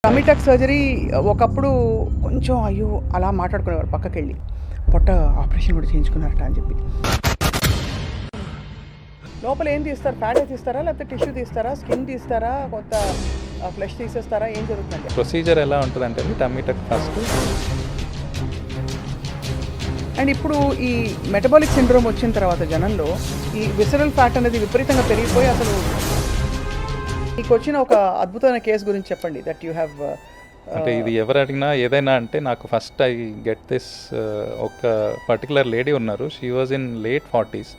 Tummy tuck surgery ఒకప్పుడు కొంచెం అయ్యో అలా మాట్లాడుకునేవారు పక్కకెళ్ళి పొట్ట ఆపరేషన్ కూడా చేయించుకున్నారట అని చెప్పి. లోపల ఏం తీస్తారు? ఫ్యాట్ తీస్తారా, లేకపోతే టిష్యూ తీస్తారా, స్కిన్ తీస్తారా, కొత్త ఫ్లెష్ తీసేస్తారా, ఏం జరుగుతుంది? ప్రొసీజర్ ఎలా ఉంటుందంటే టమ్మీ టక్ ఫస్ట్. అండ్ ఇప్పుడు ఈ మెటబాలిక్ సిండ్రోమ్ వచ్చిన తర్వాత జనంలో ఈ విసరల్ ఫ్యాట్ అనేది విపరీతంగా పెరిగిపోయి అసలు మీకు వచ్చిన ఒక అద్భుతమైన కేసు గురించి చెప్పండి. దట్ యూ హ్యావ్ అంటే ఇది ఎవరు అడిగినా ఏదైనా అంటే నాకు ఫస్ట్ ఐ గెట్ దిస్ ఒక పర్టికులర్ లేడీ ఉన్నారు. She was in late 40s.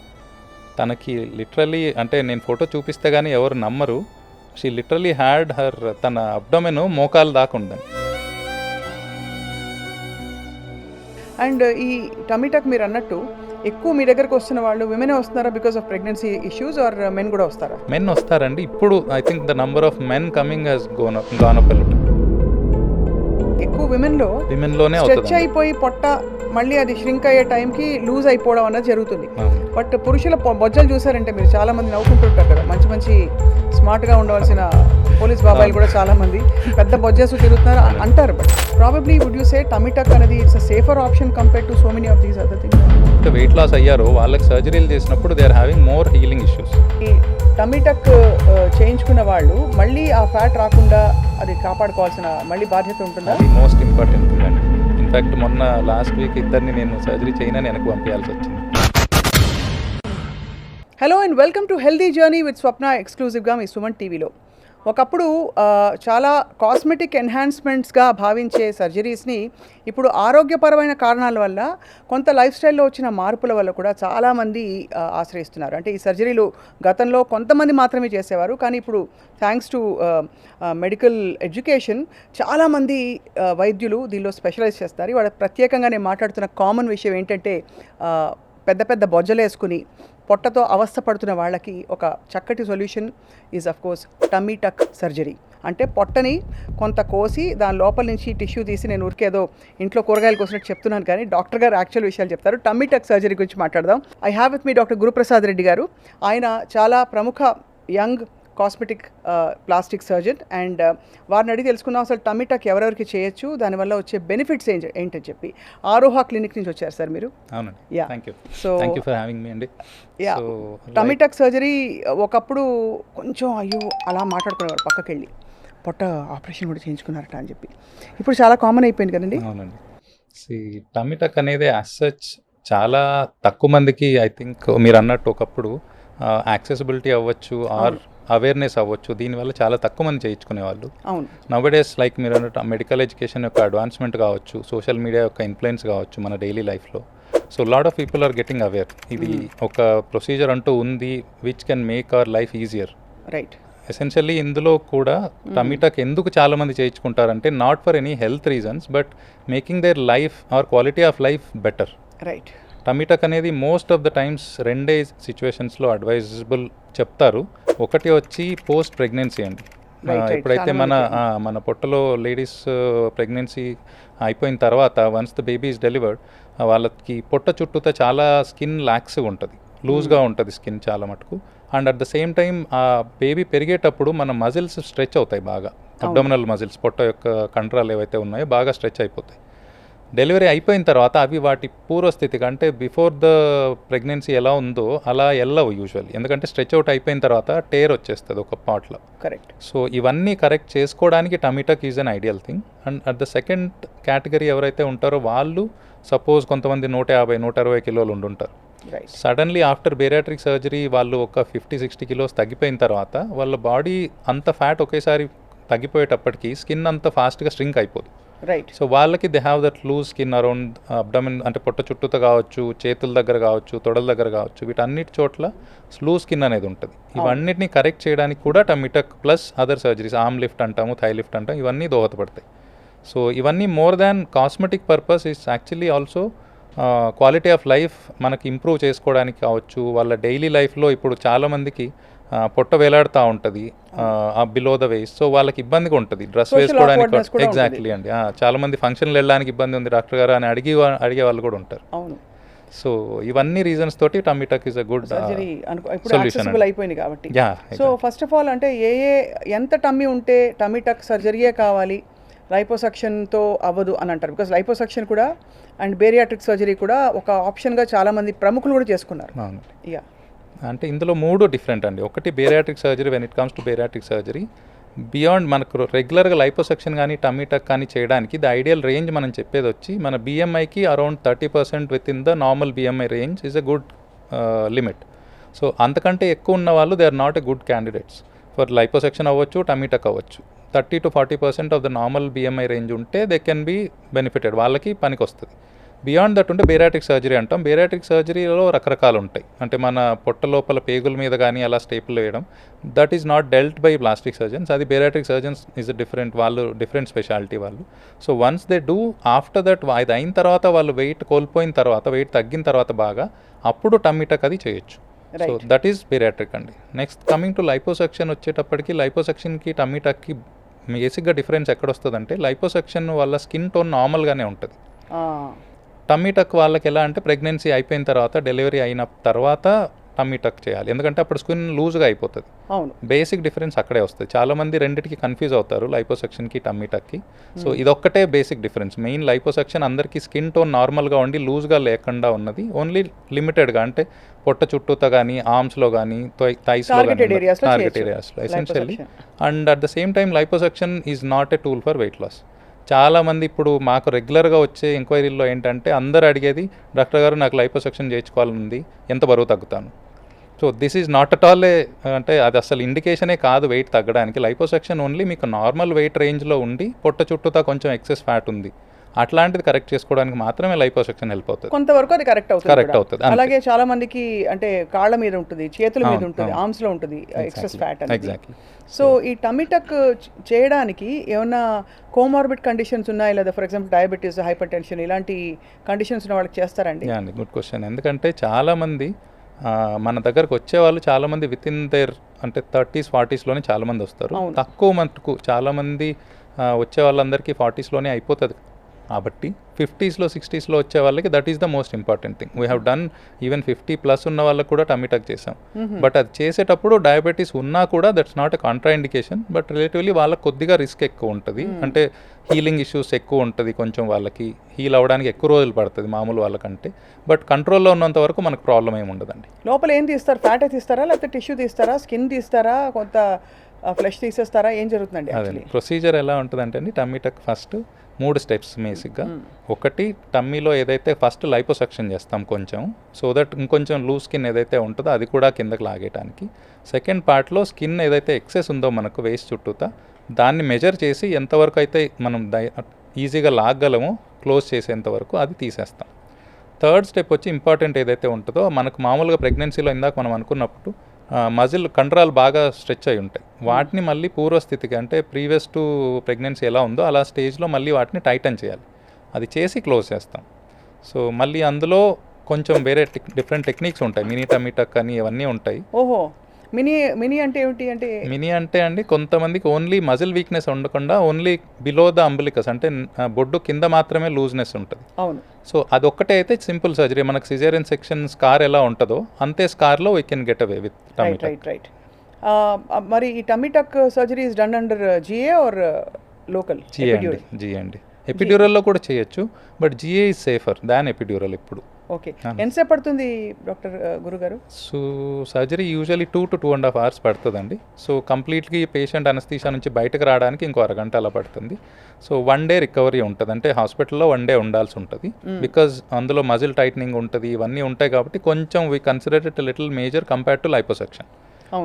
తనకి లిటరలీ అంటే నేను ఫోటో చూపిస్తే కానీ ఎవరు నమ్మరు. షీ లిటరలీ హ్యాడ్ హర్ తన అబ్డోమెన్ మోకాలు దాకా ఉందని. అండ్ ఈ టమ్మీ టక్ మీరు అన్నట్టు ఎక్కువ మీ దగ్గరకు వస్తున్న వాళ్ళు విమెనే వస్తున్నారా because of pregnancy issues, or men కూడా వస్తారా? మెన్ వస్తారండి. ఇప్పుడు I think the number of men coming has gone up a little. ఎక్కువ విమెన్లోనే స్ట్రెచ్ అయిపోయి పొట్ట మళ్ళీ అది ష్రింక్ అయ్యే టైంకి లూజ్ అయిపోవడం అనేది జరుగుతుంది. బట్ పురుషుల బొజ్జలు చూసారంటే మీరు చాలా మంది నవ్వుకుంటుంటారు కదా, మంచి మంచి స్మార్ట్గా ఉండవలసిన పోలీస్ బాబాయిలు కూడా చాలా మంది పెద్ద బొజ్జెస్ తిరుగుతున్నారు అంటారు. But probably would you say tummy tuck అనేది it's a safer option compared to so many of these other things? Weight loss అయ్యారు వాళ్ళకి సర్జరీలు చేసినప్పుడు they are having more healing issues. ఈ టమ్మీ టక్ చేయించుకున్న వాళ్ళు మళ్ళీ ఆ ఫ్యాట్ రాకుండా అది కాపాడుకోవాల్సిన మళ్ళీ బాధ్యత ఉంటుందా? అది మోస్ట్ ఇంపార్టెంట్ థింగ్ అండి. ఇన్ఫ్యాక్ట్ మొన్న లాస్ట్ వీక్ ఇద్దరిని నేను సర్జరీ చేయనని వెనక్కి పంపించాల్సి వచ్చింది. Hello and welcome to healthy journey with Swapna ఎక్స్క్లూజివ్గా మీ సుమన్ టీవీలో. ఒకప్పుడు చాలా కాస్మెటిక్ ఎన్హాన్స్మెంట్స్గా భావించే సర్జరీస్ని ఇప్పుడు ఆరోగ్యపరమైన కారణాల వల్ల కొంత లైఫ్ స్టైల్లో వచ్చిన మార్పుల వల్ల కూడా చాలామంది ఆశ్రయిస్తున్నారు. అంటే ఈ సర్జరీలు గతంలో కొంతమంది మాత్రమే చేసేవారు, కానీ ఇప్పుడు థ్యాంక్స్ టు మెడికల్ ఎడ్యుకేషన్ చాలామంది వైద్యులు దీనిలో స్పెషలైజ్ చేస్తారు. ఇవాళ ప్రత్యేకంగా నేను మాట్లాడుతున్న కామన్ విషయం ఏంటంటే పెద్ద పెద్ద బొజ్జలు వేసుకుని పొట్టతో అవస్థ పడుతున్న వాళ్ళకి ఒక చక్కటి solution is of course tummy tuck surgery. అంటే పొట్టని కొంత కోసి దాని లోపల నుంచి టిష్యూ తీసి, నేను ఊరికేదో ఇంట్లో కూరగాయలు కోసినట్టు చెప్తున్నాను కానీ డాక్టర్ గారు యాక్చువల్ విషయాలు చెప్తారు. టమ్మీ టక్ సర్జరీ గురించి మాట్లాడదాం. I have with me doctor Guruprasad Reddy గారు. ఆయన చాలా ప్రముఖ young cosmetic plastic surgeon. And వారిని అడిగి తెలుసుకుందాం అసలు టమ్మీ టక్ ఎవరెవరికి చేయొచ్చు, దానివల్ల వచ్చే బెనిఫిట్స్ ఏంటని చెప్పి. ఆరోహా క్లినిక్ నుంచి వచ్చారు సార్ మీరు. అవునండి. Yeah, so thank you for having me అండి. యా, టమ్మీ టక్ సర్జరీ ఒకప్పుడు కొంచెం అయ్యో అలా మాట్లాడుకునేవారు పక్కకెళ్ళి పొట్ట ఆపరేషన్ కూడా చేయించుకున్నారట అని చెప్పి. ఇప్పుడు చాలా కామన్ అయిపోయింది కదండి. అవునండి. టమ్మీ టక్ అనేది యాజ్ సచ్ చాలా తక్కువ మందికి ఐ థింక్ మీరు అన్నట్టు ఒకప్పుడు యాక్సెసిబిలిటీ అవ్వచ్చు ఆర్ అవేర్నెస్ అవ్వచ్చు, దీనివల్ల చాలా తక్కువ మంది చేయించుకునేవాళ్ళు. అవును. నౌడేస్ లైక్ మీరు అన్నట్టు మెడికల్ ఎడ్యుకేషన్ యొక్క అడ్వాన్స్మెంట్ కావచ్చు, సోషల్ మీడియా యొక్క ఇన్ఫ్లుయెన్స్ కావచ్చు మన డైలీ లైఫ్లో. So lot of people are getting aware. ఇది ఒక ప్రొసీజర్ అంటూ ఉంది which can make our life easier. Right. Essentially ఇందులో కూడా టమ్మీ టక్ ఎందుకు చాలామంది చేయించుకుంటారంటే not for any health reasons but making their life or quality of life better. Right. Tummy tuck అనేది మోస్ట్ ఆఫ్ ద టైమ్స్ రెండే సిచ్యువేషన్స్లో advisable చెప్తారు. ఒకటి వచ్చి పోస్ట్ ప్రెగ్నెన్సీ అండి. ఎప్పుడైతే మన పొట్టలో లేడీస్ ప్రెగ్నెన్సీ అయిపోయిన తర్వాత once the baby is delivered వాళ్ళకి పొట్ట చుట్టూతో చాలా స్కిన్ లాక్స్గా ఉంటుంది, లూజ్గా ఉంటుంది స్కిన్ చాలా మటుకు. And at the same time ఆ బేబీ పెరిగేటప్పుడు మన మజిల్స్ స్ట్రెచ్ అవుతాయి బాగా. అబ్డోమినల్ మజిల్స్ పొట్ట యొక్క కండరాలు ఏవైతే ఉన్నాయో బాగా స్ట్రెచ్ అయిపోతాయి. డెలివరీ అయిపోయిన తర్వాత అవి వాటి పూర్వస్థితికి అంటే బిఫోర్ ద ప్రెగ్నెన్సీ ఎలా ఉందో అలా వెళ్ళవు యూజువల్లీ, ఎందుకంటే స్ట్రెచ్ అవుట్ అయిపోయిన తర్వాత టేర్ వచ్చేస్తుంది ఒక పార్ట్లో. కరెక్ట్. సో ఇవన్నీ కరెక్ట్ చేసుకోవడానికి tummy tuck is an ideal thing. And at the second category ఎవరైతే ఉంటారో వాళ్ళు సపోజ్ కొంతమంది 150-160 కిలోలు ఉండుంటారు. సడన్లీ ఆఫ్టర్ బేరియాట్రిక్ సర్జరీ వాళ్ళు ఒక 50-60 కిలోస్ తగ్గిపోయిన తర్వాత వాళ్ళ బాడీ అంత ఫ్యాట్ ఒకేసారి తగ్గిపోయేటప్పటికి స్కిన్ అంత ఫాస్ట్గా స్ట్రింక్ అయిపోదు. రైట్. సో వాళ్ళకి they have that loose skin around abdomen, అంటే పొట్ట చుట్టూతో కావచ్చు, చేతుల దగ్గర కావచ్చు, తొడల దగ్గర కావచ్చు, వీటన్నిటి చోట్ల లూజ్ స్కిన్ అనేది ఉంటుంది. ఇవన్నిటిని కరెక్ట్ చేయడానికి కూడా టమ్మీ టక్ plus other surgeries, arm lift అంటాము, థై లిఫ్ట్ అంటాము, ఇవన్నీ దోహదపడతాయి. సో ఇవన్నీ more than cosmetic purpose is actually also quality of life మనకి ఇంప్రూవ్ చేసుకోవడానికి కావచ్చు. వాళ్ళ డైలీ లైఫ్లో ఇప్పుడు చాలామందికి పొట్ట వేలాడుతూ ఉంటుంది బిలో ద వేస్ట్. సో వాళ్ళకి ఇబ్బందిగా ఉంటుంది డ్రెస్ వేసుకోవడానికి. ఎగ్జాక్ట్లీ అండి. చాలామంది ఫంక్షన్లు వెళ్ళడానికి ఇబ్బంది ఉంది డాక్టర్ గారు అని అడిగే వాళ్ళు కూడా ఉంటారు. సో ఇవన్నీ రీజన్స్ తోటి tummy tuck is a good solution అయిపోయింది కాబట్టి. సో ఫస్ట్ ఆఫ్ ఆల్ అంటే ఎంత టమ్మీ ఉంటే టమ్మీ టక్ సర్జరీయే కావాలి, లైపోసక్షన్తో అవ్వదు అని అంటారు. బికాస్ లైపోసక్షన్ కూడా అండ్ బేరియాట్రిక్ సర్జరీ కూడా ఒక ఆప్షన్గా చాలామంది ప్రముఖులు కూడా చేసుకున్నారు. అవును. యా, అంటే ఇందులో 3 డిఫరెంట్ అండి. ఒకటి bariatric surgery. When it comes to bariatric surgery, beyond మనకు రెగ్యులర్గా లైపోసక్షన్ కానీ టమ్మీ టక్ కానీ చేయడానికి ది ఐడియల్ రేంజ్ మనం చెప్పేది వచ్చి మన బిఎంఐకి around 30% within the normal BMI range is a good limit. So అంతకంటే ఎక్కువ ఉన్న వాళ్ళు they are not a good candidates for liposuction అవ్వచ్చు, టమ్మీ టక్ అవ్వచ్చు. 30 to 40% of the normal BMI range ఉంటే దే కెన్ బీ బెనిఫిటెడ్, వాళ్ళకి పనికి వస్తుంది. బియాండ్ దట్ ఉంటే బేరియాట్రిక్ సర్జరీ అంటాం. బేరియాట్రిక్ సర్జరీలో రకరకాలు ఉంటాయి. అంటే మన పొట్ట లోపల పేగుల మీద కానీ అలా స్టేపుల్ వేయడం, that is not dwelt by plastic surgeons. అది బేరియాట్రిక్ సర్జన్స్ ఈజ్ డిఫరెంట్, వాళ్ళు డిఫరెంట్ స్పెషాలిటీ వాళ్ళు. So once they do, after that అది అయిన తర్వాత వాళ్ళు వెయిట్ కోల్పోయిన తర్వాత, వెయిట్ తగ్గిన తర్వాత బాగా, అప్పుడు టమ్మీ టక్ అది చేయొచ్చు. సో దట్ ఈస్ బేరియాట్రిక్ అండి. నెక్స్ట్ కమింగ్ టు లైపోసక్షన్ వచ్చేటప్పటికి, లైపోసక్షన్కి టమ్మీ టక్కి బేసిక్గా డిఫరెన్స్ ఎక్కడ వస్తుందంటే, లైపోసక్షన్ వల్ల స్కిన్ టోన్ నార్మల్గానే ఉంటుంది. టమ్మీ టక్ వాళ్ళకి ఎలా అంటే ప్రెగ్నెన్సీ అయిపోయిన తర్వాత, డెలివరీ అయిన తర్వాత టమ్మీ టక్ చేయాలి, ఎందుకంటే అప్పుడు స్కిన్ లూజ్గా అయిపోతుంది. అవును, బేసిక్ డిఫరెన్స్ అక్కడే వస్తుంది. చాలామంది రెండింటికి కన్ఫ్యూజ్ అవుతారు, లైపోసక్షన్కి టమ్మీ టక్కి. సో ఇదొక్కటే బేసిక్ డిఫరెన్స్. మెయిన్ లైపోసక్షన్ అందరికీ స్కిన్ టోన్ నార్మల్గా ఉండి లూజ్గా లేకుండా ఉన్నది, ఓన్లీ లిమిటెడ్గా, అంటే పొట్ట చుట్టూతో కానీ, ఆర్మ్స్లో కానీ, థైస్లో కానీ, టార్గెట్ ఏరియాస్లో essentially. And at the same time liposuction is not a tool for weight loss. చాలామంది ఇప్పుడు మాకు రెగ్యులర్గా వచ్చే ఎంక్వైరీల్లో ఏంటంటే అందరు అడిగేది, డాక్టర్ గారు నాకు లైపోసక్షన్ చేయించుకోవాలనుంది, ఎంత బరువు తగ్గుతాను. So this is not at all అంటే అది అసలు ఇండికేషనే కాదు వెయిట్ తగ్గడానికి. లైపోసక్షన్ ఓన్లీ మీకు నార్మల్ వెయిట్ రేంజ్లో ఉండి పొట్ట చుట్టూతా కొంచెం ఎక్సెస్ ఫ్యాట్ ఉంది, అట్లాంటిది కరెక్ట్ చేసుకోవడానికి మాత్రమే లైపోసక్షన్ హెల్ప్ అవుతుంది. కొంతవరకు అది కరెక్ట్ అవుతుంది. అంతే. అలాగే చాలా మందికి అంటే కాళ్ళ మీద ఉంటుంది, చేతుల మీద ఉంటుంది, ఆర్మ్స్ లో ఉంటుంది ఎక్సెస్ ఫ్యాట్ అనేది. ఎగ్జాక్ట్లీ. సో ఈ టమ్మీ టక్ చేయడానికి ఏమన్నా కోమార్బిడ్ కండిషన్స్ ఉన్నాయా, లేదా for example diabetes, hyper tension ఇలాంటి కండిషన్స్ ఉన్న వాళ్ళకి చేస్తారండి? అండి, గుడ్ క్వశ్చన్. ఎందుకంటే చాలామంది మన దగ్గరకు వచ్చేవాళ్ళు చాలామంది విత్ ఇన్ దేర్ అంటే 30s 40sలోనే చాలామంది వస్తారు. తక్కువ మటుకు చాలామంది వచ్చే వాళ్ళందరికీ 40sలోనే అయిపోతుంది. కాబట్టి 50sలో 60sలో వచ్చే వాళ్ళకి that is the most important thing. We have done even 50+ ఉన్న వాళ్ళకి కూడా టమ్మీ టక్ చేసాం. బట్ అది చేసేటప్పుడు డయాబెటీస్ ఉన్నా కూడా that's not a Contra indication, but relatively వాళ్ళకి కొద్దిగా రిస్క్ ఎక్కువ ఉంటుంది. అంటే హీలింగ్ ఇష్యూస్ ఎక్కువ ఉంటుంది, కొంచెం వాళ్ళకి హీల్ అవ్వడానికి ఎక్కువ రోజులు పడుతుంది మామూలు వాళ్ళకంటే. బట్ కంట్రోల్లో ఉన్నంత వరకు మనకు ప్రాబ్లం ఏమి ఉండదండి. లోపల ఏం తీస్తారు? ఫ్యాట్ తీస్తారా, లేకపోతే టిష్యూ తీస్తారా, స్కిన్ తీస్తారా, కొంత ఫ్లెష్ తీసేస్తారా, ఏం జరుగుతుందండి? అదే ప్రొసీజర్ ఎలా ఉంటుందంటే అండి, టమ్మీ టక్ ఫస్ట్ 3 స్టెప్స్ బేసిక్గా. ఒకటి, టమ్మీలో ఏదైతే ఫస్ట్ లైపోసక్షన్ చేస్తాం కొంచెం, సో దట్ ఇంకొంచెం లూజ్ స్కిన్ ఏదైతే ఉంటుందో అది కూడా కిందకి లాగేయడానికి. సెకండ్ పార్ట్లో స్కిన్ ఏదైతే ఎక్సెస్ ఉందో మనకు వేస్ట్ చుట్టూతా, దాన్ని మెజర్ చేసి ఎంతవరకు అయితే మనం ఈజీగా లాగగలమో క్లోజ్ చేసేంత వరకు అది తీసేస్తాం. థర్డ్ స్టెప్ వచ్చి ఇంపార్టెంట్ ఏదైతే ఉంటుందో, మనకు మామూలుగా ప్రెగ్నెన్సీలో ఇందాక మనం అనుకున్నప్పుడు మజిల్ కండరాలు బాగా స్ట్రెచ్ అయి ఉంటాయి, వాటిని మళ్ళీ పూర్వస్థితికి అంటే ప్రీవియస్ టు ప్రెగ్నెన్సీ ఎలా ఉందో అలా స్టేజ్లో మళ్ళీ వాటిని టైటన్ చేయాలి. అది చేసి క్లోజ్ చేస్తాం. సో మళ్ళీ అందులో కొంచెం వేరే డిఫరెంట్ టెక్నిక్స్ ఉంటాయి, మినీ టమ్మీ టక్ అని ఇవన్నీ ఉంటాయి. ఓహో, మినీ అంటే ఏమిటి? అంటే మినీ అంటే అండి, కొంతమందికి ఓన్లీ మజిల్ వీక్నెస్ ఉండకుండా ఓన్లీ బిలో ద అంబులికస్ అంటే బొడ్డు కింద మాత్రమే లూజ్నెస్ ఉంటుంది. అవును. సో అదొక్కటే అయితే సింపుల్ సర్జరీ, మనకు సిజేరియన్ సెక్షన్ స్కార్ ఎలా ఉంటుందో అంతే స్కార్లో we can get away with tummy tuck. Right. మరి ఈ tummy tuck surgery is done under GA or local? GA అండి. ఎపిడ్యూరల్లో కూడా చేయొచ్చు, but GA is safer than epidural ఇప్పుడు. ఓకే, ఎంతసేపు పడుతుంది డాక్టర్ గురుగారు? So surgery usually 2 to 2.5 hours పడుతుందండి. సో కంప్లీట్లీ పేషెంట్ అనస్థీషియా నుంచి బయటకు రావడానికి ఇంకో అరగంట అలా పడుతుంది. సో 1 day రికవరీ ఉంటుంది, అంటే హాస్పిటల్లో 1 day ఉండాల్సి ఉంటుంది. బికాజ్ అందులో మజిల్ టైట్నింగ్ ఉంటుంది, ఇవన్నీ ఉంటాయి కాబట్టి కొంచెం we consider it little major compare to liposuction.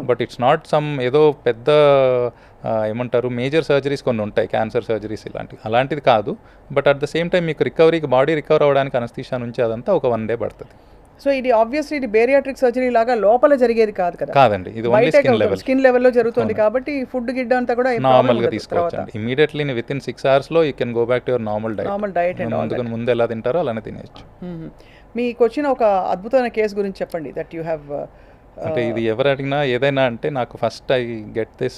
But it's not some ఏదో పెద్ద ఏమంటారు మేజర్ సర్జరీస్ కొన్ని ఉంటాయి, క్యాన్సర్ సర్జరీస్ అలాంటిది కాదు. But at the same time మీకు రికవరీకి బాడీ రికవర్ అవ్వడానికి అనస్థీషియా నుంచి అదంతా ఒక 1 day పడుతుంది. సో ఇది ఆబ్వియస్లీ ఇది బేరియాట్రిక్ సర్జరీ లాగా లోపల జరిగేది కాదు కదా? కాదండి, ఇది ఓన్లీ స్కిన్ లెవెల్లో జరుగుతుంది కాబట్టి ఫుడ్ గిడ్డ అంతా కూడా నార్మల్గా తీసుకోవచ్చు. ఇమీడియట్లీ విత్ ఇన్ 6 hours లో you can go back to your normal diet. అందుకని ముందు ఎలా తింటారో అలానే తినేయచ్చు. మీకు వచ్చిన ఒక అద్భుతమైన కేసు గురించి చెప్పండి దట్ యూ హ్యావ్. అంటే ఇది ఎవరు అడిగినా ఏదైనా అంటే నాకు ఫస్ట్ ఐ గెట్ దిస్,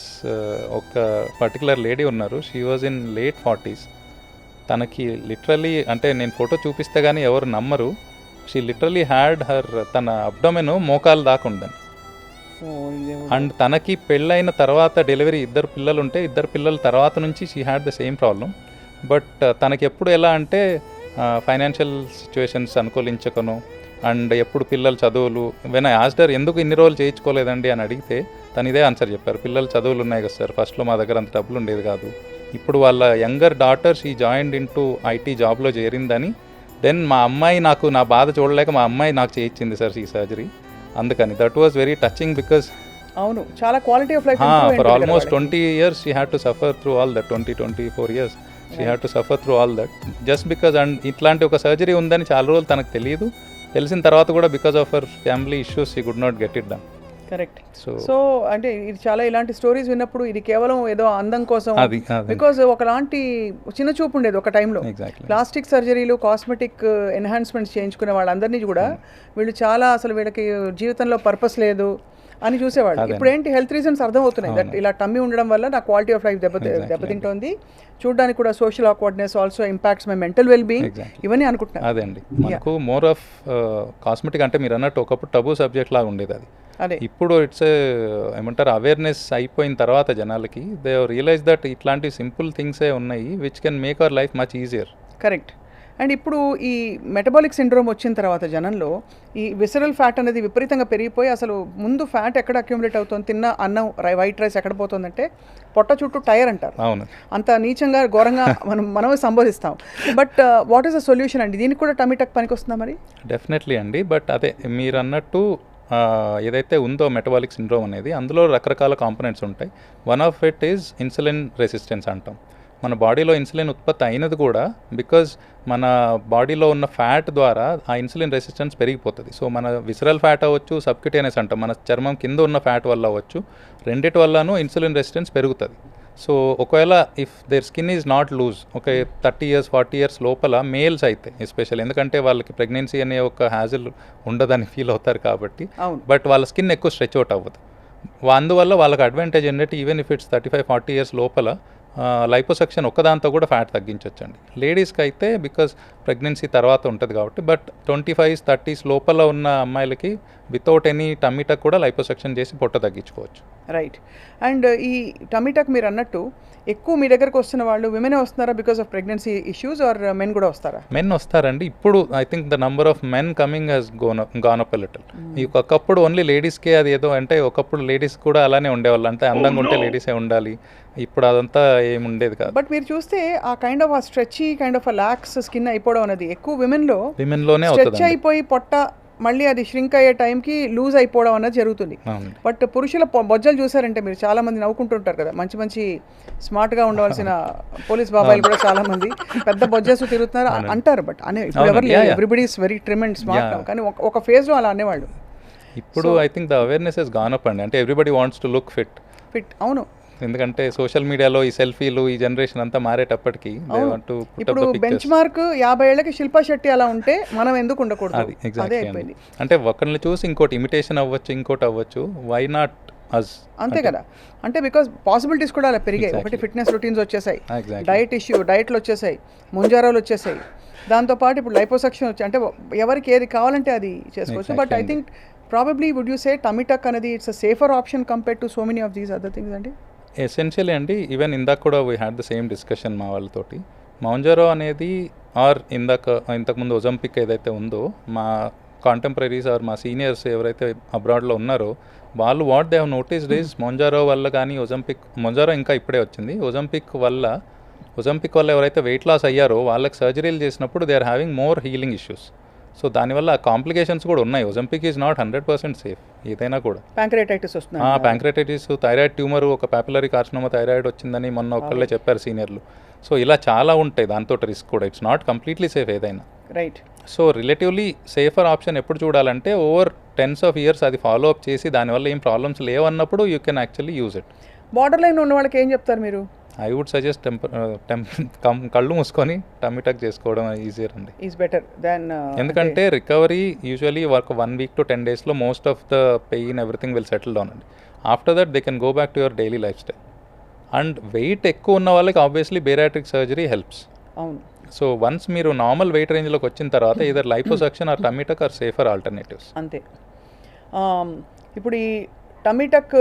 ఒక పర్టికులర్ లేడీ ఉన్నారు, she was in late 40s. తనకి లిటరలీ అంటే నేను ఫోటో చూపిస్తే కానీ ఎవరు నమ్మరు, షీ లిటరలీ హ్యాడ్ హర్ తన అబ్డోమెన్ మోకాలు దాకా ఉందని. అండ్ తనకి పెళ్ళైన తర్వాత డెలివరీ 2 పిల్లలు ఉంటే 2 పిల్లల తర్వాత నుంచి she had the same problem. But తనకి ఎప్పుడు ఎలా అంటే ఫైనాన్షియల్ సిచ్యువేషన్స్ అనుకూలించకను అండ్ ఎప్పుడు పిల్లల చదువులు వెన్ ఐ ఆస్డర్ ఎందుకు ఇన్ని రోజులు చేయించుకోలేదండి అని అడిగితే తను ఇదే ఆన్సర్ చెప్పారు. పిల్లల చదువులు ఉన్నాయి కదా సార్, ఫస్ట్లో మా దగ్గర అంత డబ్బులు ఉండేది కాదు. ఇప్పుడు వాళ్ళ యంగర్ డాటర్స్ ఈ జాయిన్డ్ ఇంటూ ఐటీ జాబ్లో చేరిందని, దెన్ మా అమ్మాయి నాకు నా బాధ చూడలేక మా అమ్మాయి నాకు చేయించింది సార్ ఈ సర్జరీ. అందుకని that was very touching because అవును, చాలా quality of life for almost 20 years she had to suffer through all that. 24 years she had to suffer through all that just because. And ఇట్లాంటి ఒక surgery ఉందని చాలా రోజులు తనకు తెలియదు. తెలిసిన తర్వాత కూడా because of her family issues she could not get it done. Correct. So అంటే ఇది చాలా ఇలాంటి స్టోరీస్ విన్నప్పుడు ఇది కేవలం ఏదో అందం కోసం, బికాజ్ ఒకలాంటి చిన్న చూపు ఉండేది ఒక టైంలో. ప్లాస్టిక్ సర్జరీలు, కాస్మెటిక్ ఎన్హాన్స్మెంట్స్ చేయించుకునే వాళ్ళందరినీ కూడా వీళ్ళు చాలా అసలు వీళ్ళకి జీవితంలో పర్పస్ లేదు అని చూసేవాళ్ళు. ఇప్పుడు ఏంటి హెల్త్ రీజన్స్ అర్థమవుతున్నాయి. దట్ ఇలా టమ్మీ ఉండడం వల్ల నా క్వాలిటీ ఆఫ్ లైఫ్ దెబ్బతింటోంది, చూడడానికి కూడా social awkwardness also impacts my mental well being, ఇవన్నీ అనుకుంటున్నాను. అదే అండి, మనకు మోర్ ఆఫ్ కాస్మెటిక్ అంటే మీరు అన్నట్టు ఒకప్పుడు టబూ సబ్జెక్ట్ లాగా ఉండేది అది. అదే ఇప్పుడు ఇట్స్ ఏమంటారు అవేర్నెస్ అయిపోయిన తర్వాత జనాలకి దే రియలైజ్ దట్ ఇట్లాంటి సింపుల్ థింగ్సే ఉన్నాయి which can make our life much easier. Correct. And ఇప్పుడు ఈ మెటబాలిక్ సిండ్రోమ్ వచ్చిన తర్వాత జనంలో ఈ విసరల్ ఫ్యాట్ అనేది విపరీతంగా పెరిగిపోయి అసలు ముందు ఫ్యాట్ ఎక్కడ అక్యుములేట్ అవుతుంది, తిన్న అన్నం వైట్ రైస్ ఎక్కడ పోతుందంటే పొట్ట చుట్టూ టైర్ అంటారు. అవును, అంత నీచంగా ఘోరంగా మనమే సంబోధిస్తాం. But what is the solution అండి? దీనికి కూడా టమీ టక్ పనికి వస్తుందా మరి? డెఫినెట్లీ అండి. బట్ అదే మీరు అన్నట్టు ఏదైతే ఉందో మెటబాలిక్ సిండ్రోమ్ అనేది అందులో రకరకాల కాంపోనెంట్స్ ఉంటాయి. One of it is insulin resistance అంటాం. మన బాడీలో ఇన్సులిన్ ఉత్పత్తి అయినది కూడా బికాజ్ మన బాడీలో ఉన్న ఫ్యాట్ ద్వారా ఆ ఇన్సులిన్ రెసిస్టెన్స్ పెరిగిపోతుంది. సో మన విసరల్ ఫ్యాట్ అవ్వచ్చు, సబ్క్యూటేనియస్ అంటాం, మన చర్మం కింద ఉన్న ఫ్యాట్ వల్ల అవ్వచ్చు, రెండిటి వల్లనూ ఇన్సులిన్ రెసిస్టెన్స్ పెరుగుతుంది. సో ఒకవేళ if their skin is not lose, ఒక 30 years 40 years లోపల మేల్స్ అయితే ఎస్పెషల్, ఎందుకంటే వాళ్ళకి ప్రెగ్నెన్సీ అనే ఒక హ్యాజిల్ ఉండదని ఫీల్ అవుతారు కాబట్టి, బట్ వాళ్ళ స్కిన్ ఎక్కువ స్ట్రెచ్ అవుట్ అవ్వదు. అందువల్ల వాళ్ళకి అడ్వాంటేజ్ ఏంటంటే ఈవెన్ ఇఫ్ ఇట్స్ 35-40 years లోపల లైపోసక్షన్ ఒక్కదాంతో కూడా ఫ్యాట్ తగ్గించవచ్చండి. లేడీస్కి అయితే బికాజ్ ప్రెగ్నెన్సీ తర్వాత ఉంటుంది కాబట్టి, బట్ 25s 30s లోపల ఉన్న అమ్మాయిలకి వితౌట్ ఎనీ టమీటక్ కూడా లైపోసక్షన్ చేసి పొట్ట తగ్గించుకోవచ్చు. రైట్. అండ్ ఈ టమీటక్ మీరు అన్నట్టు ఎక్కువ మీ దగ్గరకు వస్తున్న వాళ్ళు విమెనే వస్తున్నారా because of pregnancy issues, or men కూడా వస్తారా? మెన్ వస్తారండి. ఇప్పుడు I think the number of men coming has gone up a little. ఒకప్పుడు ఓన్లీ లేడీస్కే అది ఏదో అంటే ఒకప్పుడు లేడీస్ కూడా అలానే ఉండేవాళ్ళు, అంటే అందంగా ఉంటే లేడీసే ఉండాలి, ఇప్పుడు అదంతా ఏమి ఉండేది కాదు. బట్ మీరు చూస్తే ఆ కైండ్ ఆఫ్ ఆ స్ట్రెచీ కైండ్ ఆఫ్ లాక్స్ స్కిన్ అయిపోవడం అనేది ఎక్కువ విమెన్లోనే స్ట్రెచ్ అయిపోయి పొట్ట మళ్ళీ అది ష్రింక్ అయ్యే టైంకి లూజ్ అయిపోవడం అనేది జరుగుతుంది. బట్ పురుషుల బొజ్జలు చూసారంటే మీరు చాలా మంది నవ్వుకుంటుంటారు కదా, మంచి మంచి స్మార్ట్గా ఉండవలసిన పోలీస్ బాబాయిలు కూడా చాలా మంది పెద్ద బొజ్జెస్ తిరుగుతున్నారు అంటారు. బట్ అనే ఇప్పుడు ఎవరు లేదు, everybody is very trim and smart. కానీ ఒక ఫేజ్లో అలా అనేవాళ్ళు. ఇప్పుడు I think the awareness has gone up అండి, అంటే everybody wants to look fit. అవును, ఎందుకంటే సోషల్ మీడియాలో ఈ సెల్ఫీలు ఈ జనరేషన్ అంతా మారేటప్పటికి ఇప్పుడు బెంచ్ మార్క్ 50 ఏళ్ళకి శిల్పా శెట్టి అలా ఉంటే మనం ఎందుకు ఉండకూడదు? అది ఎగ్జాక్ట్లీ. అంటే ఒకరిని చూసి ఇంకోటి ఇమిటేషన్ అవ్వచ్చు, ఇంకోటి అవ్వచ్చు, వై నాట్ అస్? అంతే కదా. అంటే బికాస్ పాసిబిలిటీస్ కూడా అలా పెరిగాయి. ఒకటి ఫిట్నెస్ రొటీన్స్ వచ్చేసాయి, డైట్లు వచ్చేసాయి, ముంజారాలు వచ్చేసాయి, దాంతోపాటు ఇప్పుడు లైపోసక్షన్ వచ్చి అంటే ఎవరికి ఏది కావాలంటే అది చేసుకోవచ్చు. But I think probably would you say tummy tuck అనేది it's a safer option compared to so many of these other things అండి? ఎసెన్షియలీ అండి. ఈవెన్ ఇందాక కూడా we had the same discussion మా వాళ్ళతోటి. మౌంజారో అనేది ఆర్ ఇంతకుముందు ఒజంపిక్ ఏదైతే ఉందో, మా కాంటెంపరీస్ ఆర్ మా సీనియర్స్ ఎవరైతే అబ్రాడ్లో ఉన్నారో వాళ్ళు what they have noticed is Mounjaro వల్ల కానీ మౌంజారో ఇంకా ఇప్పుడే వచ్చింది, ఒజంపిక్ వల్ల ఎవరైతే వెయిట్ లాస్ అయ్యారో వాళ్ళకి సర్జరీలు చేసినప్పుడు they are having more healing issues. So దానివల్ల కాంప్లికేషన్స్ కూడా ఉన్నాయి. Ozempic is not 100% safe. ఏదైనా కూడా ప్యాంక్రెటైటిస్ వస్తుంది, ప్యాంక్రెటైటిస్, థైరాయిడ్ ట్యూమర్, ఒక పాపులరీ కార్సినోమా థైరాయిడ్ వచ్చిందని మొన్న ఒకళ్ళే చెప్పారు సీనియర్లు. సో ఇలా చాలా ఉంటాయి దాంతో రిస్క్ కూడా. ఇట్స్ నాట్ కంప్లీట్లీ సేఫ్ ఏదైనా. Right. So relatively safer option ఎప్పుడు చూడాలంటే ఓవర్ 10s of years అది ఫాలో అప్ చేసి దానివల్ల ఏం ప్రాబ్లమ్స్ లేవన్నప్పుడు you can actually use it. Borderline ఉన్న వాళ్ళకి ఏం చెప్తారు మీరు? ఐ వుడ్ సజెస్ట్ కళ్ళు మూసుకొని టమీ టక్ చేసుకోవడం ఈజియర్ అండి, ఈజ్ బెటర్ దాన్. ఎందుకంటే రికవరీ యూజువలీ ఒక 1 week to 10 daysలో most of the pain everything will settle down అండి. After that they can go back to your daily lifestyle. And weight ఎక్కువ ఉన్న వాళ్ళకి ఆబ్వియస్లీ బేరియాట్రిక్ సర్జరీ హెల్ప్స్. అవును. So once మీరు normal weight రేంజ్లోకి వచ్చిన తర్వాత either liposuction or tummy tuck are safer alternatives. అంతే. ఇప్పుడు ఈ టమీ టక్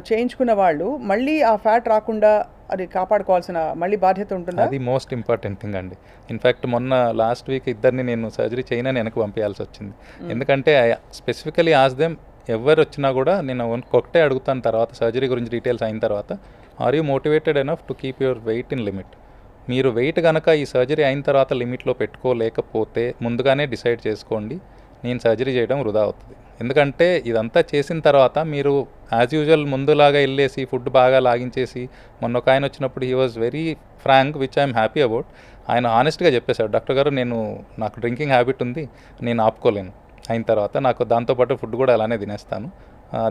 చేయించుకున్న వాళ్ళు మళ్ళీ ఆ ఫ్యాట్ రాకుండా అది కాపాడుకోవాల్సిన మళ్ళీ బాధ్యత ఉంటుందా? అది మోస్ట్ ఇంపార్టెంట్ థింగ్ అండి. ఇన్ఫ్యాక్ట్ మొన్న లాస్ట్ వీక్ ఇద్దరిని నేను సర్జరీ చేయనని వెనక్కి పంపించాల్సి వచ్చింది. ఎందుకంటే స్పెసిఫికలీ ఆస్ దెమ్ ఎవరు వచ్చినా కూడా నేను ఒకటే అడుగుతాను తర్వాత సర్జరీ గురించి డీటెయిల్స్ అయిన తర్వాత, are you motivated enough to keep your weight in limit? మీరు వెయిట్ కనుక ఈ సర్జరీ అయిన తర్వాత లిమిట్లో పెట్టుకోలేకపోతే ముందుగానే డిసైడ్ చేసుకోండి, నేను సర్జరీ చేయడం వృధా అవుతుంది. ఎందుకంటే ఇదంతా చేసిన తర్వాత మీరు యాజ్ యూజువల్ ముందులాగా వెళ్ళేసి ఫుడ్ బాగా లాగించేసి, మొన్న ఒక ఆయన వచ్చినప్పుడు he was very frank, which I'm happy about. ఆయన ఆనెస్ట్గా చెప్పేశాడు, డాక్టర్ గారు నాకు డ్రింకింగ్ హ్యాబిట్ ఉంది, నేను ఆపుకోలేను, అయిన తర్వాత నాకు దాంతోపాటు ఫుడ్ కూడా అలానే తినేస్తాను,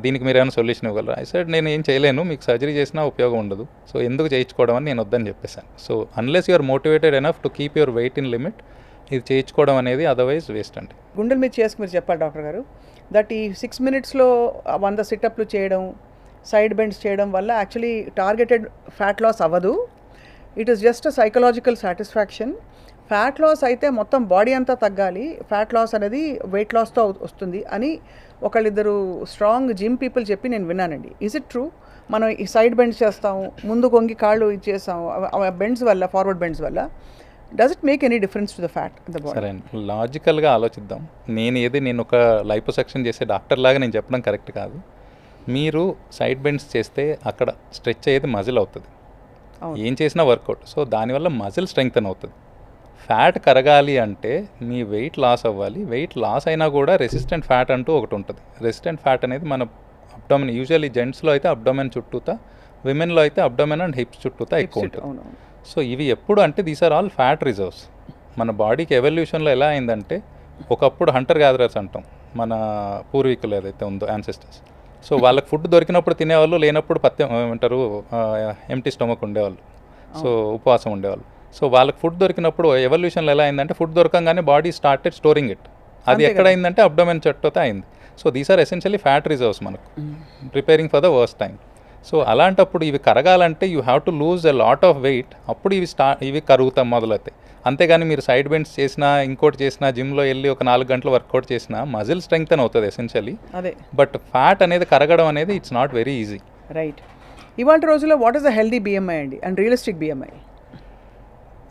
దీనికి మీరు ఏమైనా సొల్యూషన్ ఇవ్వగలరా? ఐ సెడ్ నేను ఏం చేయలేను, మీకు సర్జరీ చేసినా ఉపయోగం ఉండదు, సో ఎందుకు చేయించుకోవడం అని నేను వద్దని చెప్పేశాను. So unless you are motivated enough to keep your weight in limit, ఇది చేయించుకోవడం అనేది అదర్వైజ్ వేస్ట్ అండి. గుండెల మీద చేసుకు మీరు చెప్పాలి డాక్టర్ గారు, దట్ ఈ 6 minutesలో 100 సిటప్లు చేయడం, సైడ్ బెండ్స్ చేయడం వల్ల యాక్చువల్లీ టార్గెటెడ్ ఫ్యాట్ లాస్ అవ్వదు. It is just psychological satisfaction. Fat loss అయితే మొత్తం బాడీ అంతా తగ్గాలి, ఫ్యాట్ లాస్ అనేది వెయిట్ లాస్తో వస్తుంది అని ఒకళ్ళిద్దరు స్ట్రాంగ్ జిమ్ పీపుల్ చెప్పి నేను విన్నానండి. Is it true? మనం ఈ సైడ్ బెండ్స్ చేస్తాము, ముందు కొంగి కాళ్ళు ఇది చేస్తాము, బెండ్స్ వల్ల, ఫార్వర్డ్ బెండ్స్ వల్ల does it make any difference to the fat in the body? సరే అండి, లాజికల్గా ఆలోచిద్దాం. నేను ఒక లైపోసెక్షన్ చేసే డాక్టర్ లాగా నేను చెప్పడం కరెక్ట్ కాదు. మీరు సైడ్ బెండ్స్ చేస్తే అక్కడ స్ట్రెచ్ అయ్యేది మజిల్ అవుతుంది, ఏం చేసినా వర్కౌట్. సో దానివల్ల మజిల్ స్ట్రెంగ్తన్ అవుతుంది. ఫ్యాట్ కరగాలి అంటే మీ వెయిట్ లాస్ అవ్వాలి. వెయిట్ లాస్ అయినా కూడా రెసిస్టెంట్ ఫ్యాట్ అంటూ ఒకటి ఉంటుంది. రెసిస్టెంట్ ఫ్యాట్ అనేది మన అబ్డోమెన్, యూజువల్లీ జెంట్స్లో అయితే అబ్డోమెన్ చుట్టూతా, విమెన్లో అయితే అబ్డోమెన్ అండ్ హిప్స్ చుట్టూతా ఎక్కువ ఉంటుంది. సో ఇవి ఎప్పుడు అంటే these are all fat reserves. మన బాడీకి ఎవల్యూషన్లో ఎలా అయిందంటే, ఒకప్పుడు హంటర్ గ్యాదరర్స్ అంటాం, మన పూర్వీకులు ఏదైతే ఉందో యాన్సెస్టర్స్. సో వాళ్ళకి ఫుడ్ దొరికినప్పుడు తినేవాళ్ళు, లేనప్పుడు పత్యం ఏమంటారు ఎంప్టీ స్టమక్ ఉండేవాళ్ళు, సో ఉపవాసం ఉండేవాళ్ళు. సో వాళ్ళకి ఫుడ్ దొరికినప్పుడు ఎవల్యూషన్లో ఎలా అయిందంటే, ఫుడ్ దొరకంగానే బాడీ స్టార్టెడ్ స్టోరింగ్ ఇట్. అది ఎక్కడైందంటే అబ్డోమెన్ చుట్టూతో అయింది. So these are essentially fat reserves మనకు, preparing for the worst time. So అలాంటప్పుడు ఇవి కరగాలంటే you have to lose a lot of weight, అప్పుడు ఇవి కరుగుతాం మొదలవుతాయి. అంతేగాని మీరు సైడ్ బెండ్స్ చేసినా, ఇంకోటి చేసినా, జిమ్లో వెళ్ళి ఒక 4 గంటలు వర్కౌట్ చేసినా మజిల్ స్ట్రెంగ్తన్ అవుతుంది ఎసెన్షియలీ. అదే, బట్ ఫ్యాట్ అనేది కరగడం అనేది it's not very easy. Right. ఇవాళ రోజుల్లో what is the healthy BMI అండి అండ్ రియలిస్టిక్ బిఎంఐ?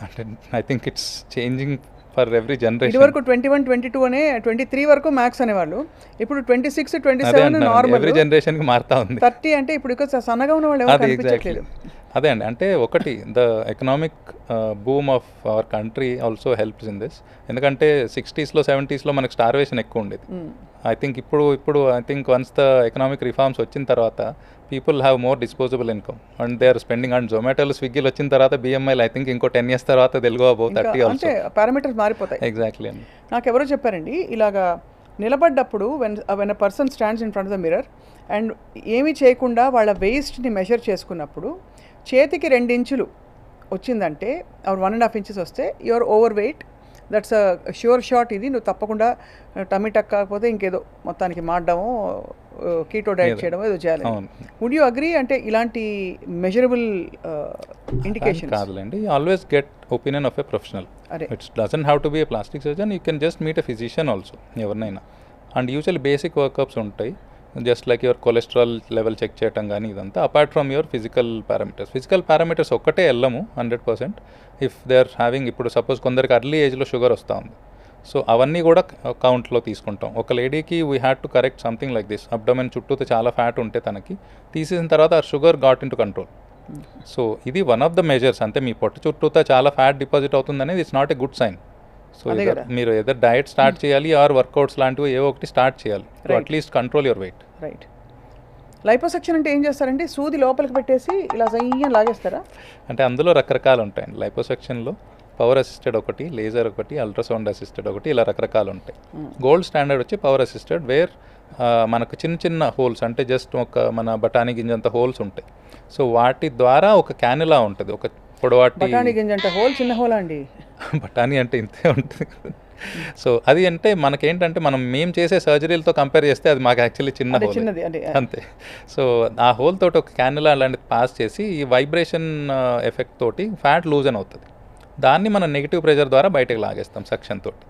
అంటే I think it's changing for every generation. ఇదివరకు 21, 22 అనే 23 వరకు మ్యాక్స్ అనేవాళ్ళు, ఇప్పుడు 26, 27 నార్మల్. ఎవ్రీ జనరేషన్కి మారుతా ఉంది. 30 అంటే ఇప్పుడు ఇక్కడ సన్నగా ఉన్న వాళ్ళు ఎవరు కనిపించట్లేదు. అదే అండి, అంటే ఒకటి the economic boom of our country also helps in this. ఎందుకంటే 60s, 70s మనకు స్టార్వేషన్ ఎక్కువ ఉండేది. ఐ థింక్ ఇప్పుడు I think once the economic reforms వచ్చిన తర్వాత people have more disposable income and they are spending. And జొమాటోలు, స్విగ్గీలు వచ్చిన తర్వాత బిఎంఐలు ఐ థింక్ ఇంకో 10 years తర్వాత తెలుగు అబౌట్ 30 అంటే పారామీటర్స్ మారిపోతాయి. ఎగ్జాక్ట్లీ అండి. నాకు ఎవరో చెప్పారండి, ఇలాగా నిలబడ్డప్పుడు when a person stands in front of the mirror and ఏమీ చేయకుండా వాళ్ళ వేస్ట్ని మెజర్ చేసుకున్నప్పుడు చేతికి 2 ఇంచులు వచ్చిందంటే ఆర్ 1.5 inches వస్తే your over weight, that's a sure shot. ఇది నువ్వు తప్పకుండా టమీ టక్ కాకపోతే ఇంకేదో మొత్తానికి మాడడమో, కీటో డైట్ చేయడం ఏదో చేయాలి. Would you agree? అంటే ఇలాంటి మెజరబుల్ ఇండికేషన్ కాదులేండి. Always get opinion of a professional. It's doesn't have to be a plastic surgeon, you can just meet a physician also, ఎవరినైనా. అండ్ యూజువల్లీ బేసిక్ వర్కప్స్ ఉంటాయి, just like your cholesterol level check చేయటం కానీ ఇదంతా. Apart from your physical parameters ఒక్కటే వెళ్ళము 100%. If they are having, ఇప్పుడు suppose కొందరికి early ఏజ్లో షుగర్ వస్తూ ఉంది, సో అవన్నీ కూడా కౌంట్లో తీసుకుంటాం. ఒక లేడీకి we had to correct something like this. Abdomen చుట్టూ చాలా ఫ్యాట్ ఉంటే తనకి తీసేసిన తర్వాత ఆ sugar got into control. So ఇది వన్ ఆఫ్ ద మెజర్స్. అంతే, మీ పొట్ట చుట్టూతో చాలా ఫ్యాట్ డిపాజిట్ అవుతుంది అనేది it's not a good sign. So మీరు ఏదో డయట్ స్టార్ట్ చేయాలి ఆర్ వర్కౌట్స్ లాంటివి ఏవో ఒకటి స్టార్ట్ చేయాలి to at least control your weight. Right. Liposuction అంటే ఏం చేస్తారంటే సూది లోపలికి పెట్టేసి ఇలా సయ్యం లాగేస్తారా? అంటే అందులో రకరకాలు ఉంటాయండి. లైపోసెక్షన్లో పవర్ అసిస్టెడ్ ఒకటి, లేజర్ ఒకటి, అల్ట్రాసౌండ్ అసిస్టెడ్ ఒకటి, ఇలా రకరకాలు ఉంటాయి. గోల్డ్ స్టాండర్డ్ వచ్చి పవర్ అసిస్టెడ్, వేర్ మనకు చిన్న చిన్న హోల్స్, అంటే జస్ట్ ఒక మన బఠానీ గింజంత హోల్స్ ఉంటాయి. సో వాటి ద్వారా ఒక క్యానులా ఉంటుంది, ఒక పొడవాటి. బఠానీ గింజ అంటే హోల్, చిన్న హోల్ అండి. బఠానీ అంటే ఇంతే ఉంటుంది. సో అది అంటే మనకేంటంటే మేము చేసే సర్జరీలతో కంపేర్ చేస్తే అది మాకు యాక్చువల్లీ చిన్నది అంతే. సో ఆ హోల్ తోటి ఒక క్యానులా అలాంటిది పాస్ చేసి ఈ వైబ్రేషన్ ఎఫెక్ట్ తోటి ఫ్యాట్ లూజన్ అవుతుంది. దాన్ని మనం నెగిటివ్ ప్రెషర్ ద్వారా బయటకు లాగేస్తాం సక్షన్ తోటి.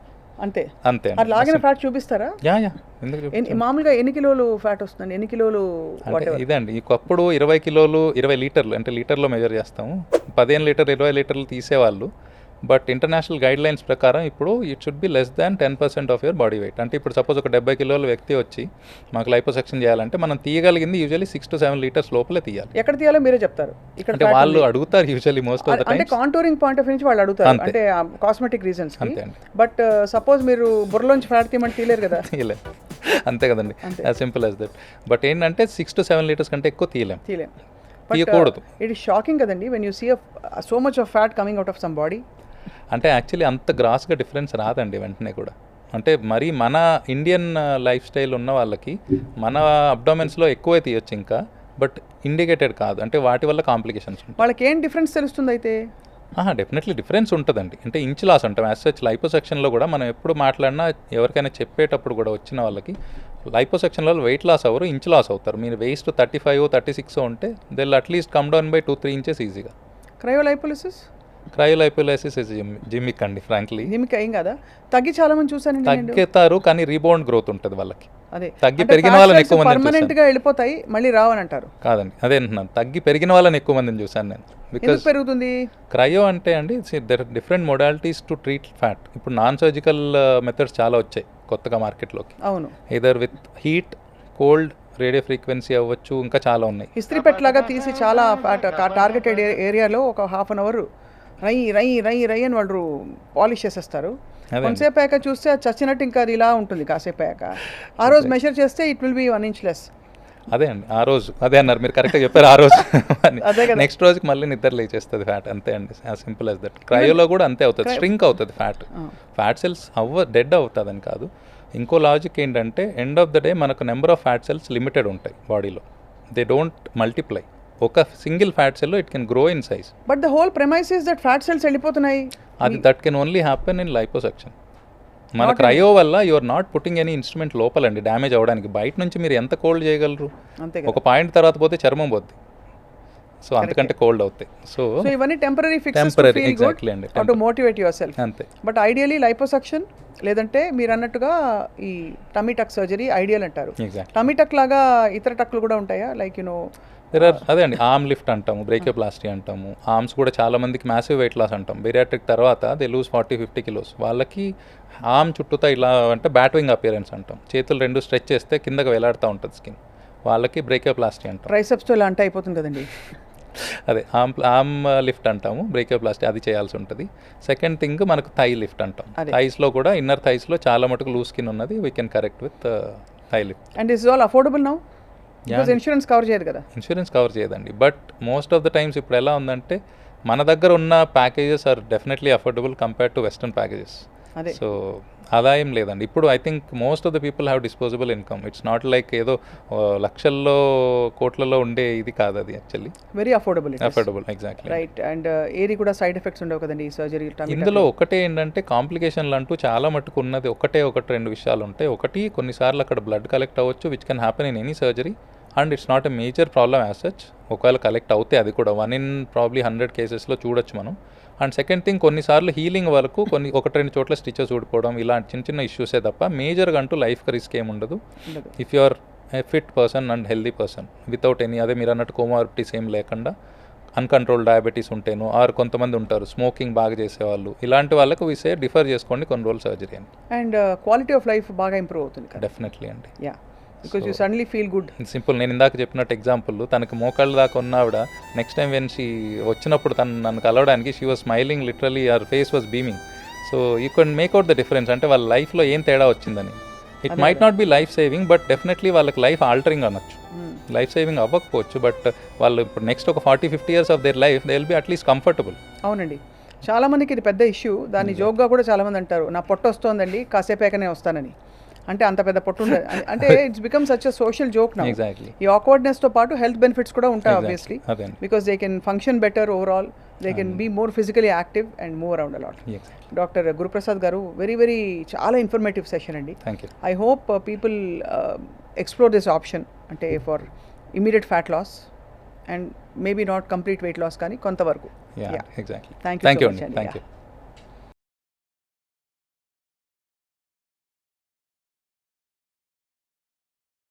అంతే అంతే అది లాగిన ఫ్యాట్ చూపిస్తారా? యా ఎందుకు మామూలుగా ఎన్ని కిలోలు ఫ్యాట్ వస్తుంది, ఎన్ని కిలోలు? అంటే ఇదండి ఒకప్పుడు 20 కిలోలు 20 లీటర్లు అంటే లీటర్లో మెజర్ చేస్తాము, 15 లీటర్లు 20 లీటర్లు తీసేవాళ్ళు. బట్ ఇంటర్నేషనల్ గైడ్ లైన్స్ ప్రకారం ఇప్పుడు it should be less than 10% of your body weight. అంటే ఇప్పుడు సపోజ్ ఒక 70 కిలోల వ్యక్తి వచ్చి మాకు లైపోసెక్షన్ చేయాలంటే మనం తీయగలిగింది యూజువల్లీ 6 to 7 లీటర్స్ లోపలే తీయాలి. ఎక్కడ తీయాలో మీరే చెప్తారు. ఇక్కడ అంటే వాళ్ళు అడుగుతారు యూజువల్లీ మోస్ట్ ఆఫ్ ద అంటే కాంటూరింగ్ పాయింట్ ఆఫ్ నుంచి వాళ్ళు అడుగుతారు, అంటే కాస్మెటిక్ రీజన్స్. అంతే అండి. బట్ సపోజ్ మీరు బుర్రలోంచి ఫ్యాట్ తీయమంటే తీయలేరు కదా. తీయలేదు, అంతే కదండి, as simple as that. But ఏంటంటే 6 to 7 లీటర్స్ కంటే ఎక్కువ తీయకూడదు. ఇట్ ఈస్ షాకింగ్ కదండి when you see so much of fat coming out of some body. అంటే యాక్చువల్లీ అంత గ్రాస్గా డిఫరెన్స్ రాదండి వెంటనే కూడా. అంటే మరి మన ఇండియన్ లైఫ్ స్టైల్ ఉన్న వాళ్ళకి మన అబ్డామెన్స్లో ఎక్కువే తీయొచ్చు ఇంకా, బట్ ఇండికేటెడ్ కాదు, అంటే వాటి వల్ల కాంప్లికేషన్స్ ఉంటాయి. వాళ్ళకి ఏం డిఫరెన్స్ తెలుస్తుంది అయితే? డెఫినెట్లీ డిఫరెన్స్ ఉంటుందండి. అంటే ఇంచ్ లాస్ అంటాం యాజ్ సచ్. లైపోసెక్షన్లో కూడా మనం ఎప్పుడు మాట్లాడినా ఎవరికైనా చెప్పేటప్పుడు కూడా వచ్చిన వాళ్ళకి లైపోసెక్షన్లో వెయిట్ లాస్ అవ్వరు, ఇంచ్ లాస్ అవుతారు. మీరు వెయిస్ట్ 35 36 ఉంటే they at least come down by 2-3 inches ఈజీగా. క్రయోలైపోలైసిస్ ఇస్ జిమిక్ అండి, ఫ్రాంక్లీ. జిమిక్ ఏం కదా, తగ్గి చాలా మంది చూసాను. తగ్గుతారు కానీ రీబౌండ్ గ్రోత్ ఉంటుంది వాళ్ళకి. అదే తగ్గి పెరిగిన వాళ్ళని ఎక్కువ మంది పర్మనెంట్ గా వెళ్ళిపోతాయి, మళ్ళీ రావని అంటారు. కాదండి, అదే అంటున్నాను, తగ్గి పెరిగిన వాళ్ళని ఎక్కువ మందిని చూసాను నేను. బికాస్ పెరుగుతుంది క్రయో అంటే అండి there different modalities to treat fat. ఇప్పుడు నాన్ సర్జికల్ మెథడ్స్ చాలా వచ్చాయి కొత్తగా మార్కెట్లోకి. అవును, either with heat, cold, radio frequency అవ్వచ్చు, ఇంకా చాలా ఉన్నాయి. ఇస్త్రీ పెట్టలాగా తీసి చాలా టార్గెటెడ్ ఏరియాలో ఒక హాఫ్ అన్ అవర్ రై రై రై రై అని వాళ్ళు పాలిష్ చేసేస్తారు. కొంతసేపు అయ్యాక చూస్తే అది చచ్చినట్టు ఇంకా అది ఇలా ఉంటుంది. కాసేపు అయ్యాక ఆ రోజు మెజర్ చేస్తే it will be 1 inch less. అదే అండి, ఆ రోజు అదే అన్నారు మీరు, కరెక్ట్గా చెప్పారు. ఆ రోజు నెక్స్ట్ రోజుకి మళ్ళీ నిద్ర లేచేస్తుంది ఫ్యాట్, అంతే అండి, యాజ్ సింపుల్ యాజ్ దట్. క్రయోలో కూడా అంతే అవుతుంది, స్ట్రింక్ అవుతుంది ఫ్యాట్ సెల్స్ డెడ్ అవుతుంది అని కాదు. ఇంకో లాజిక్ ఏంటంటే ఎండ్ ఆఫ్ ద డే మనకు number of fat cells limited ఉంటాయి బాడీలో, దే డోంట్ మల్టిప్లై. ఒక single fat cell it can grow in size. But the whole premise is that fat cells వెళ్ళిపోతున్నాయి. అది that can only happen in liposuction. మన cryo వల్ల you are not putting any instrument లోపలండి damage అవ్వడానికి. బయట నుంచి మీరు ఎంత కోల్డ్ చేయగలరు? ఒక పాయింట్ తర్వాత పోతే చర్మం పోద్ది, సో అంతకంటే కోల్డ్ అవుతాయి. సో ఇవన్నీ టెంపరరీ ఫిక్సెస్ ఎగ్జాక్ట్లీ అండి, టు మోటివేట్ యువర్ సెల్ఫ్. అంతే. బట్ ఐడియలీ లైపోసెక్షన్ లేదంటే మీరు అన్నట్టుగా ఈ టమీ టక్ సర్జరీ ఐడియల్ అంటారు. టమీ టక్ లాగా ఇతర టక్లు కూడా ఉంటాయా? లైక్ యూనో అదే అండి, ఆర్మ్ లిఫ్ట్ అంటాము, బ్రేకియోప్లాస్టీ అంటాము. ఆర్మ్స్ కూడా చాలా మందికి మ్యాసివ్ వెయిట్ లాస్ అంటాం. బెరియాట్రిక్ తర్వాత దే లూజ్ 40-50 kilos. వాళ్ళకి ఆర్మ్ చుట్టూతా ఇలా అంటే బ్యాట్వింగ్ అపియరెన్స్ అంటాం. చేతులు రెండు స్ట్రెచ్ చేస్తే కిందకి వేలాడుతూ ఉంటుంది స్కిన్, వాళ్ళకి బ్రేకియోప్లాస్టీ అంటాం. ట్రైసెప్స్తో ఇలా అంటే అయిపోతుంది కదండి. అదే ఆర్మ్ లిఫ్ట్ అంటాము, బ్రేకియోప్లాస్టీ అది చేయాల్సి ఉంటుంది. సెకండ్ థింగ్ మనకు థై లిఫ్ట్ అంటాం. థైస్లో కూడా ఇన్నర్ థైస్లో చాలా మటుకు లూజ్ స్కిన్ ఉన్నది, we can correct with thigh lift. And this is all affordable now? Insurance cover చేయదు కదా. ఇన్సూరెన్స్ కవర్ చేయదండి, but most of the times ఇప్పుడు ఎలా ఉందంటే మన దగ్గర ఉన్న packages are definitely affordable compare to western packages. So ఆదాయం లేదండి ఇప్పుడు. I think most of the people have disposable income. It's not like ఏదో లక్షల్లో కోట్లలో ఉండే ఇది కాదు అది. Actually very affordable. Exactly right. And ఏది కూడా సైడ్ ఎఫెక్ట్స్ ఉండవు కదండి ఈ సర్జరీ. ఇందులో ఒకటే ఏంటంటే కాంప్లికేషన్లు అంటూ చాలా మటుకు ఉన్నది ఒకటి రెండు విషయాలు ఉంటాయి. ఒకటి, కొన్నిసార్లు అక్కడ బ్లడ్ కలెక్ట్ అవ్వచ్చు, which can happen in any surgery, and it's not a major problem as such. ఒకవేళ కలెక్ట్ అవుతే అది కూడా 1 in probably 100 కేసెస్లో చూడొచ్చు మనం. అండ్ సెకండ్ థింగ్, కొన్నిసార్లు హీలింగ్ వరకు 1-2 చోట్ల స్టిచెస్ ఊడిపోవడం ఇలాంటి చిన్న ఇష్యూసే తప్ప మేజర్గా అంటూ లైఫ్కి రిస్క్ ఏమి ఉండదు. If you are a fit person and healthy person without any, అదే మీరు అన్నట్టు కోమార్బిటీస్ ఏం లేకుండా, అన్కంట్రోల్ డయాబెటీస్ ఉంటేను, ఆర్ కొంతమంది ఉంటారు స్మోకింగ్ బాగా చేసేవాళ్ళు, ఇలాంటి వాళ్ళకు విసే డిఫర్ చేసుకోండి కొన్ని రోజులు సర్జరీ అని. అండ్ క్వాలిటీ ఆఫ్ లైఫ్ బాగా ఇంప్రూవ్ అవుతుంది. డెఫినెట్లీ అండి. Yeah, because you suddenly feel good. Simple, నేను ఇందాక చెప్పినట్టు ఎగ్జాంపుల్, తనకు మోకాళ్ళ దాకా ఉన్న ఆవిడ నెక్స్ట్ టైం వెన్ షీ వచ్చినప్పుడు నన్ను కలవడానికి she was smiling, literally hour face was beaming. So you can make out the difference, అంటే వాళ్ళ లైఫ్లో ఏం తేడా వచ్చిందని. It might not be life saving, but definitely వాళ్ళకి లైఫ్ ఆల్టరింగ్ అనొచ్చు. లైఫ్ సేవింగ్ అవ్వకపోవచ్చు, బట్ వాళ్ళు ఇప్పుడు నెక్స్ట్ ఒక 40-50 years of their life they will be at least comfortable. అవునండి, చాలా మందికి ఇది పెద్ద ఇష్యూ. దాన్ని జోక్గా కూడా చాలా మంది అంటారు, నా పొట్ట వస్తోందండి కాసేపేకనే వస్తానని. అంటే అంత పెద్ద పొట్టు ఉండదు అంటే it's become such a social joke now. ఈ ఆక్వర్డ్నెస్తో పాటు హెల్త్ బెనిఫిట్స్ కూడా ఉంటాయి obviously, because they can function better overall, they can be more physically active and move around a lot. Doctor Guruprasad గారు, వెరీ చాలా ఇన్ఫర్మేటివ్ సెషన్ అండి. I hope people explore this option, అంటే for immediate fat loss and maybe not complete weight loss కానీ కొంతవరకు. Exactly. Thank you.